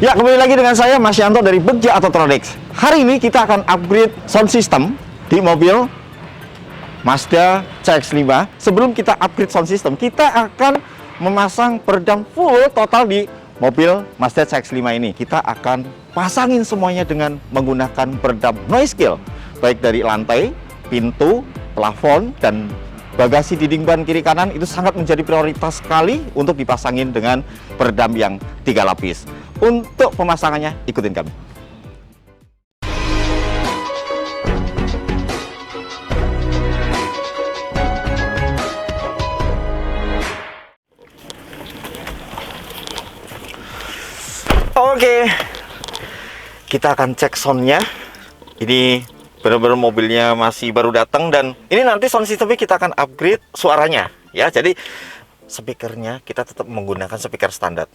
Ya, kembali lagi dengan saya Mas Yanto dari Begja Autotronics. Hari ini kita akan upgrade sound system di mobil Mazda CX-5. Sebelum kita upgrade sound system, kita akan memasang peredam full total di mobil Mazda CX-5 ini. Kita akan pasangin semuanya dengan menggunakan peredam noise kill, baik dari lantai, pintu, plafon, dan bagasi dinding ban kiri kanan. Itu sangat menjadi prioritas sekali untuk dipasangin dengan peredam yang 3 lapis. Untuk pemasangannya, ikutin kami. Oke, kita akan cek soundnya. Ini benar-benar mobilnya masih baru datang, dan ini nanti sound systemnya kita akan upgrade suaranya ya. Jadi speakernya kita tetap menggunakan speaker standar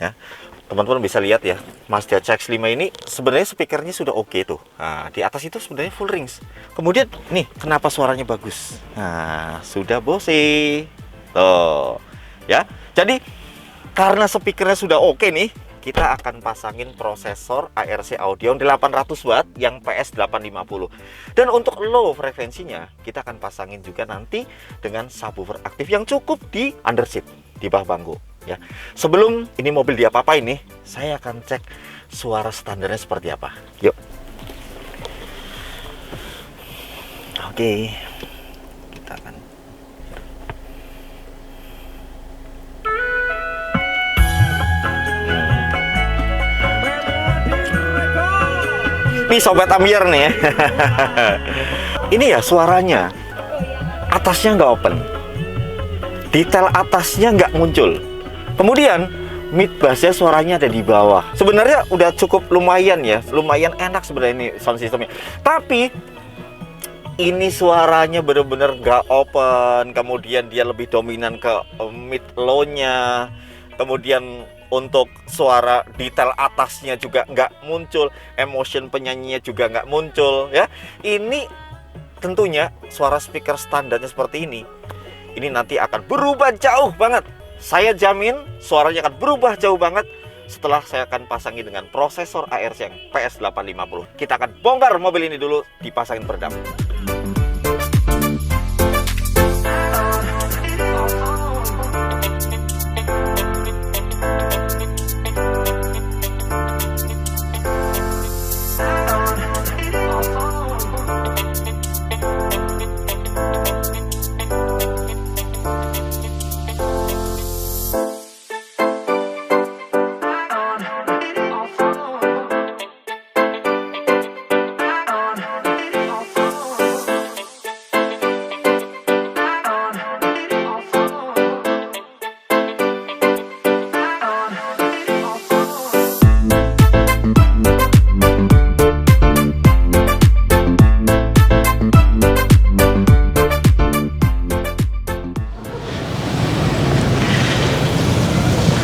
ya. Teman-teman bisa lihat ya, Mazda CX-5 ini sebenarnya speakernya sudah oke tuh. Nah, di atas itu sebenarnya full rings. Kemudian nih, kenapa suaranya bagus? Nah, sudah Bose tuh ya. Jadi karena speakernya sudah oke nih, kita akan pasangin prosesor ARC Audion 800 watt yang PS850. Dan untuk low frekuensinya, kita akan pasangin juga nanti dengan subwoofer aktif yang cukup di underseat, di bawah bangku ya. Sebelum ini mobil diapa-apain nih, saya akan cek suara standarnya seperti apa. Yuk. Oke. Kita akan Sobat Amir nih. Ini ya suaranya, atasnya nggak open, detail atasnya nggak muncul. Kemudian mid bassnya suaranya ada di bawah. Sebenarnya udah cukup lumayan ya, lumayan enak sebenarnya ini sound systemnya. Tapi ini suaranya bener-bener nggak open. Kemudian dia lebih dominan ke mid low-nya. Kemudian untuk suara detail atasnya juga nggak muncul, emotion penyanyinya juga nggak muncul ya. Ini tentunya suara speaker standarnya seperti ini nanti akan berubah jauh banget. Saya jamin suaranya akan berubah jauh banget setelah saya akan pasangi dengan prosesor ARC yang PS850. Kita akan bongkar mobil ini dulu, dipasangin peredam.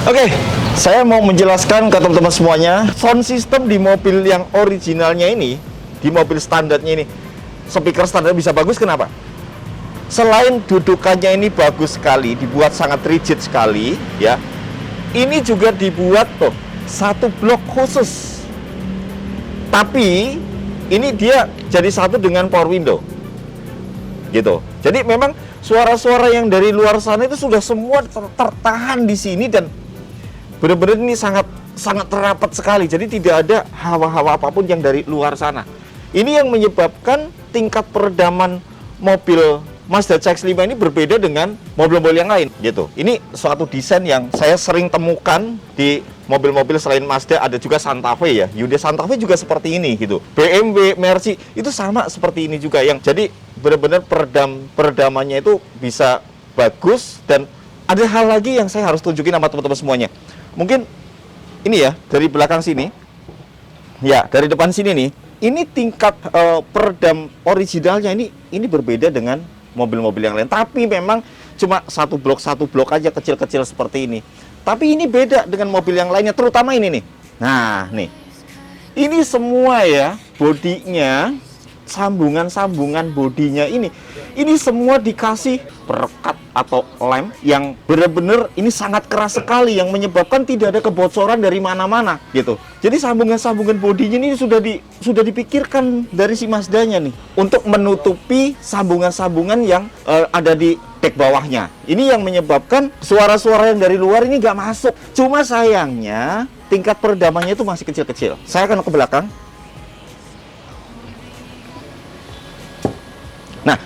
Oke, saya mau menjelaskan ke teman-teman semuanya, sound system di mobil yang originalnya ini, di mobil standarnya ini, speaker standar bisa bagus. Kenapa? Selain dudukannya ini bagus sekali, dibuat sangat rigid sekali ya, ini juga dibuat tuh satu blok khusus. Tapi ini dia jadi satu dengan power window gitu. Jadi memang suara-suara yang dari luar sana itu sudah semua tertahan di sini, dan benar-benar ini sangat terapat sekali. Jadi tidak ada hawa-hawa apapun yang dari luar sana. Ini yang menyebabkan tingkat peredaman mobil Mazda CX-5 ini berbeda dengan mobil-mobil yang lain gitu. Ini suatu desain yang saya sering temukan di mobil-mobil selain Mazda. Ada juga Santa Fe ya, Hyundai Santa Fe juga seperti ini gitu. BMW, Mercy itu sama seperti ini juga, yang jadi benar-benar peredamannya itu bisa bagus. Dan ada hal lagi yang saya harus tunjukin sama teman-teman semuanya. Mungkin ini ya, dari belakang sini ya, dari depan sini nih, ini tingkat peredam originalnya ini berbeda dengan mobil-mobil yang lain. Tapi memang cuma satu blok aja kecil-kecil seperti ini. Tapi ini beda dengan mobil yang lainnya, terutama ini nih. Nah nih, ini semua ya, bodinya sambungan-sambungan bodinya ini semua dikasih perekat atau lem yang benar-benar ini sangat keras sekali, yang menyebabkan tidak ada kebocoran dari mana-mana gitu. Jadi sambungan-sambungan bodinya ini sudah dipikirkan dari si Mazdanya nih untuk menutupi sambungan-sambungan yang ada di dek bawahnya. Ini yang menyebabkan suara-suara yang dari luar ini nggak masuk. Cuma sayangnya tingkat peredamannya itu masih kecil-kecil. Saya akan ke belakang. Nah,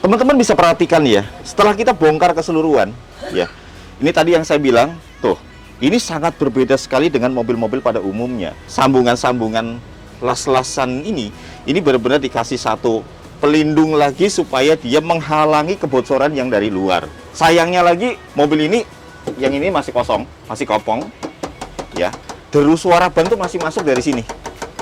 teman-teman bisa perhatikan ya, setelah kita bongkar keseluruhan, ya, ini tadi yang saya bilang, tuh, ini sangat berbeda sekali dengan mobil-mobil pada umumnya. Sambungan-sambungan las-lasan ini benar-benar dikasih satu pelindung lagi supaya dia menghalangi kebocoran yang dari luar. Sayangnya lagi, mobil ini, yang ini masih kosong, masih kopong, ya. Deru suara ban tuh masih masuk dari sini.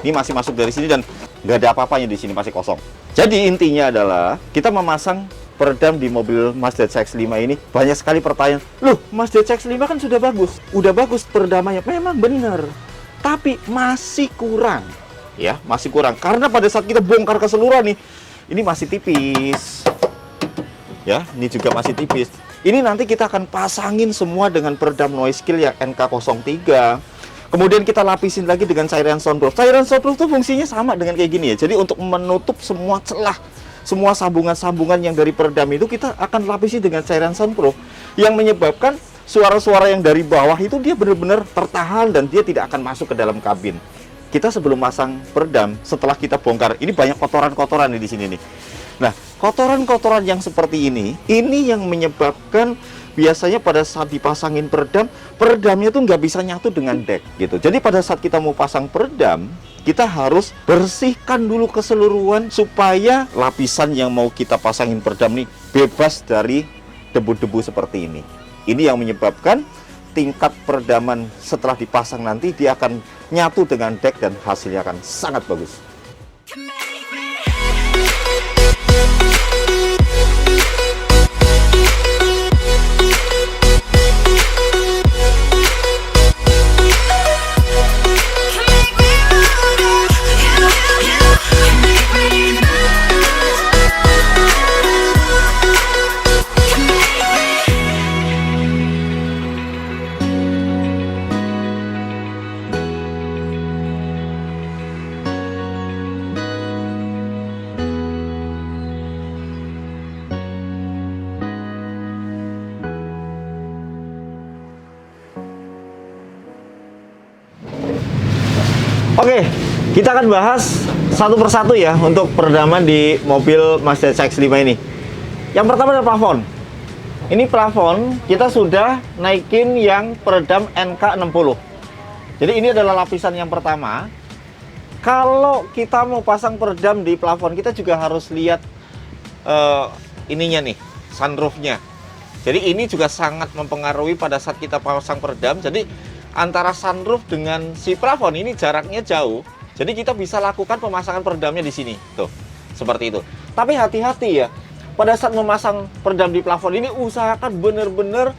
Ini masih masuk dari sini dan nggak ada apa-apanya di sini, masih kosong. Jadi intinya adalah kita memasang peredam di mobil Mazda CX-5 ini banyak sekali pertanyaan. Loh, Mazda CX-5 kan sudah bagus. Udah bagus peredamannya. Memang benar. Tapi masih kurang. Ya, masih kurang. Karena pada saat kita bongkar keseluruhan nih, ini masih tipis. Ya, ini juga masih tipis. Ini nanti kita akan pasangin semua dengan peredam noise kill yang NK03. Kemudian kita lapisin lagi dengan cairan soundproof. Cairan soundproof itu fungsinya sama dengan kayak gini ya. Jadi untuk menutup semua celah, semua sambungan-sambungan yang dari peredam itu kita akan lapisi dengan cairan soundproof yang menyebabkan suara-suara yang dari bawah itu dia benar-benar tertahan dan dia tidak akan masuk ke dalam kabin. Kita sebelum pasang peredam, setelah kita bongkar, ini banyak kotoran-kotoran di sini nih. Nah, kotoran-kotoran yang seperti ini yang menyebabkan biasanya pada saat dipasangin peredamnya tuh nggak bisa nyatu dengan dek gitu. Jadi pada saat kita mau pasang peredam, kita harus bersihkan dulu keseluruhan supaya lapisan yang mau kita pasangin peredam nih bebas dari debu-debu seperti ini. Ini yang menyebabkan tingkat peredaman setelah dipasang nanti dia akan nyatu dengan dek dan hasilnya akan sangat bagus. Oke, kita akan bahas satu persatu ya untuk peredaman di mobil Mazda CX-5 ini. Yang pertama adalah plafon. Ini plafon kita sudah naikin yang peredam NK60. Jadi ini adalah lapisan yang pertama. Kalau kita mau pasang peredam di plafon, kita juga harus lihat ininya nih, sunroofnya. Jadi ini juga sangat mempengaruhi pada saat kita pasang peredam. Jadi antara sunroof dengan si plafon ini jaraknya jauh. Jadi kita bisa lakukan pemasangan peredamnya di sini. Tuh, seperti itu. Tapi hati-hati ya. Pada saat memasang peredam di plafon ini usahakan benar-benar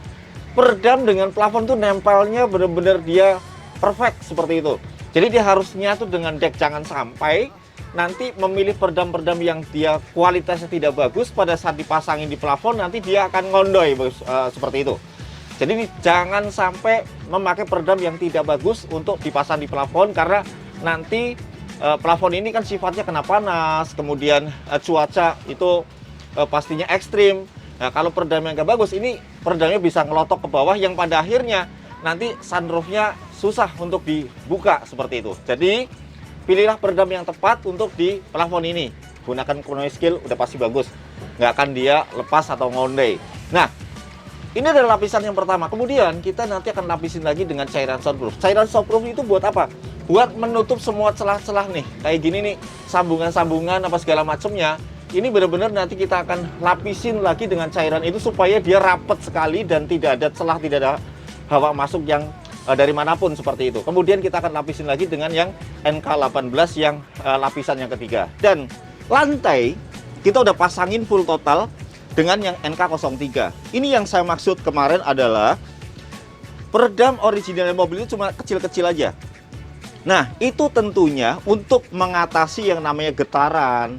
peredam dengan plafon tuh nempelnya benar-benar dia perfect seperti itu. Jadi dia harus nyatu dengan dek. Jangan sampai nanti memilih peredam-peredam yang dia kualitasnya tidak bagus, pada saat dipasangin di plafon nanti dia akan ngondoy seperti itu. Jadi jangan sampai memakai peredam yang tidak bagus untuk dipasang di plafon, karena nanti plafon ini kan sifatnya kena panas, kemudian cuaca itu pastinya ekstrim. Nah, kalau peredam yang nggak bagus, ini peredamnya bisa ngelotok ke bawah yang pada akhirnya nanti sunroofnya susah untuk dibuka seperti itu. Jadi pilihlah peredam yang tepat untuk di plafon ini. Gunakan noise kill udah pasti bagus, nggak akan dia lepas atau ngondek. Nah, ini adalah lapisan yang pertama. Kemudian kita nanti akan lapisin lagi dengan cairan soundproof. Cairan soundproof itu buat apa? Buat menutup semua celah-celah nih. Kayak gini nih, sambungan-sambungan apa segala macamnya. Ini benar-benar nanti kita akan lapisin lagi dengan cairan itu supaya dia rapat sekali dan tidak ada celah, tidak ada hawa masuk yang dari manapun seperti itu. Kemudian kita akan lapisin lagi dengan yang NK18 yang lapisan yang ketiga. Dan lantai kita udah pasangin full total dengan yang NK03. Ini yang saya maksud kemarin adalah peredam original mobil itu cuma kecil-kecil aja. Nah, itu tentunya untuk mengatasi yang namanya getaran,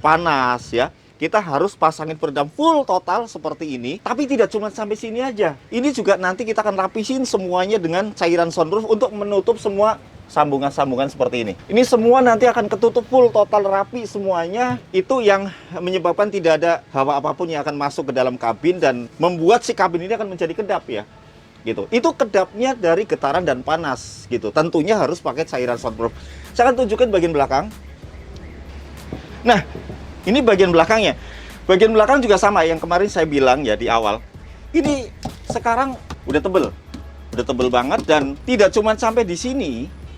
panas ya. Kita harus pasangin peredam full total seperti ini. Tapi tidak cuma sampai sini aja. Ini juga nanti kita akan rapihin semuanya dengan cairan soundproof untuk menutup semua sambungan-sambungan seperti ini. Ini semua nanti akan ketutup full total rapi semuanya. Itu yang menyebabkan tidak ada hawa apapun yang akan masuk ke dalam kabin dan membuat si kabin ini akan menjadi kedap ya. Gitu. Itu kedapnya dari getaran dan panas gitu. Tentunya harus pakai cairan soundproof. Saya akan tunjukkan bagian belakang. Nah, ini bagian belakangnya. Bagian belakang juga sama yang kemarin saya bilang ya di awal. Ini sekarang udah tebel. Udah tebel banget dan tidak cuma sampai di sini.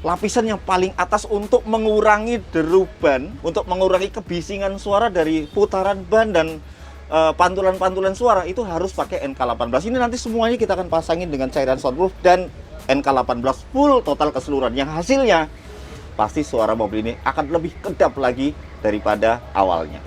Lapisan yang paling atas untuk mengurangi deruban, untuk mengurangi kebisingan suara dari putaran ban dan pantulan-pantulan suara itu harus pakai NK18. Ini nanti semuanya kita akan pasangin dengan cairan soundproof dan NK18 full total keseluruhan. Yang hasilnya pasti suara mobil ini akan lebih kedap lagi daripada awalnya.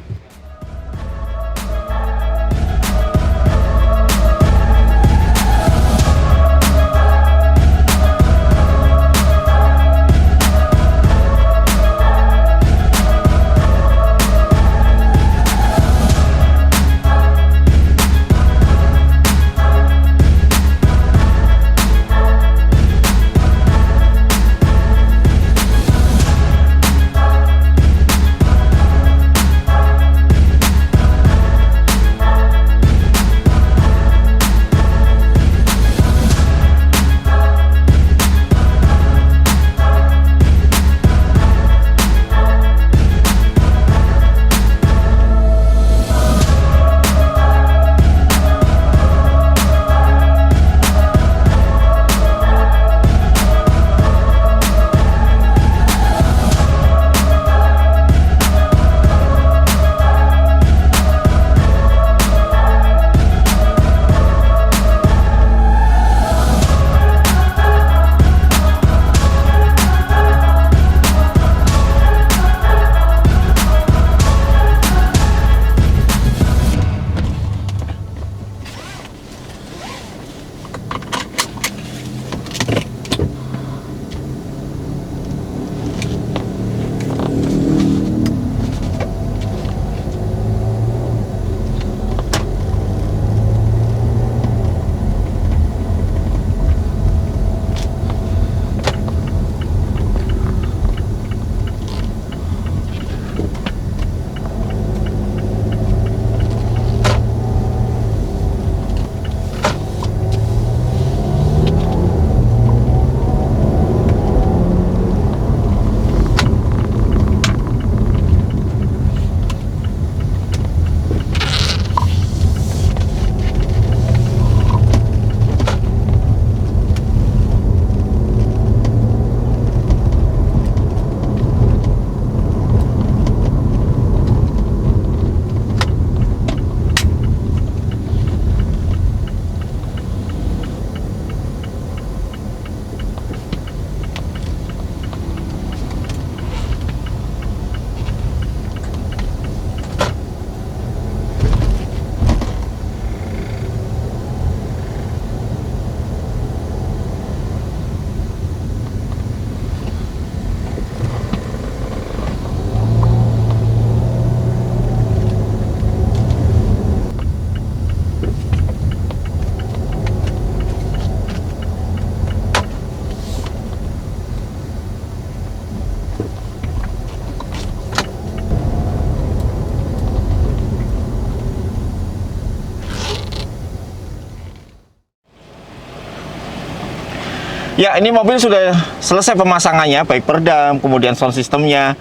Ya, ini mobil sudah selesai pemasangannya, baik peredam, kemudian sound systemnya.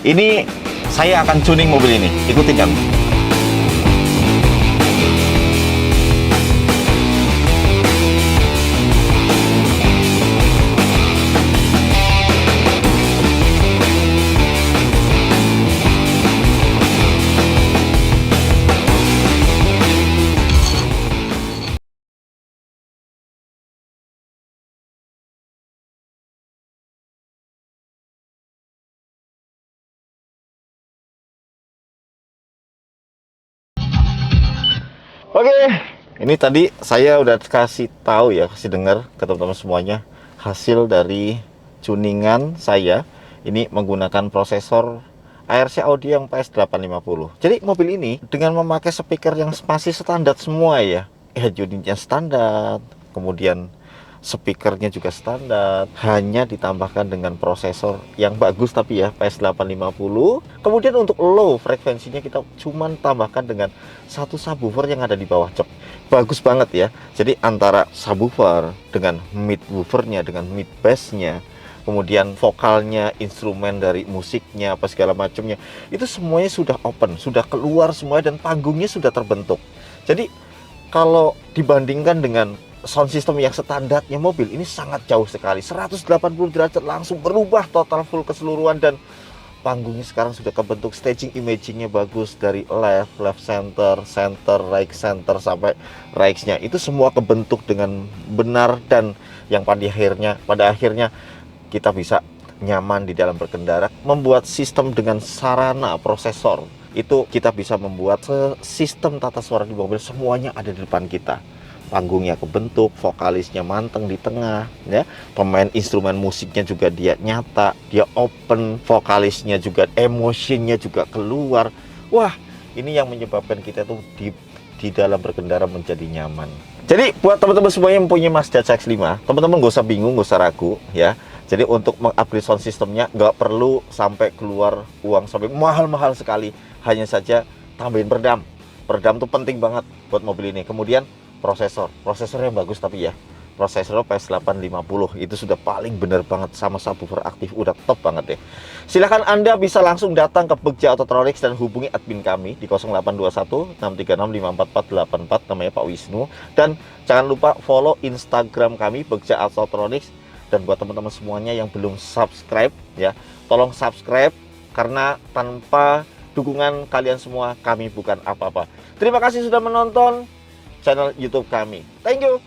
Ini saya akan tuning mobil ini. Ikutin kami. Oke, ini tadi saya udah kasih tahu ya, kasih dengar ke teman-teman semuanya hasil dari tuningan saya ini menggunakan prosesor ARC Audio yang PS850. Jadi mobil ini dengan memakai speaker yang masih standar semua ya, head unitnya standar, kemudian speakernya juga standar, hanya ditambahkan dengan prosesor yang bagus tapi ya PS850. Kemudian untuk low frekuensinya kita cuman tambahkan dengan satu subwoofer yang ada di bawah jok. Bagus banget ya. Jadi antara subwoofer dengan mid woofernya, dengan mid bassnya, kemudian vokalnya, instrumen dari musiknya, apa segala macamnya, itu semuanya sudah open, sudah keluar semua, dan panggungnya sudah terbentuk. Jadi kalau dibandingkan dengan sound system yang standarnya mobil, ini sangat jauh sekali. 180 derajat langsung berubah total full keseluruhan, dan panggungnya sekarang sudah kebentuk, staging imagingnya bagus, dari left center, right center, sampai right-nya itu semua kebentuk dengan benar, dan yang pada akhirnya kita bisa nyaman di dalam berkendara. Membuat sistem dengan sarana prosesor itu kita bisa membuat sistem tata suara di mobil semuanya ada di depan kita. Panggungnya kebentuk, vokalisnya manteng di tengah ya, pemain instrumen musiknya juga dia nyata, dia open, vokalisnya juga, emosinya juga keluar. Wah, ini yang menyebabkan kita tuh di dalam berkendara menjadi nyaman. Jadi buat teman-teman semua yang punya Mazda CX-5, teman-teman gak usah bingung, gak usah ragu ya. Jadi untuk mengupgrade sound systemnya nggak perlu sampai keluar uang sampai mahal-mahal sekali. Hanya saja tambahin peredam. Peredam tuh penting banget buat mobil ini. Kemudian prosesornya bagus tapi ya. Prosesor PS850 itu sudah paling bener banget, sama subwoofer aktif udah top banget deh. Silahkan Anda bisa langsung datang ke Begja Autotronics dan hubungi admin kami di 0821 636 54484, namanya Pak Wisnu. Dan jangan lupa follow Instagram kami Begja Autotronics. Dan buat teman-teman semuanya yang belum subscribe ya, tolong subscribe, karena tanpa dukungan kalian semua kami bukan apa-apa. Terima kasih sudah menonton channel YouTube kami. Thank you.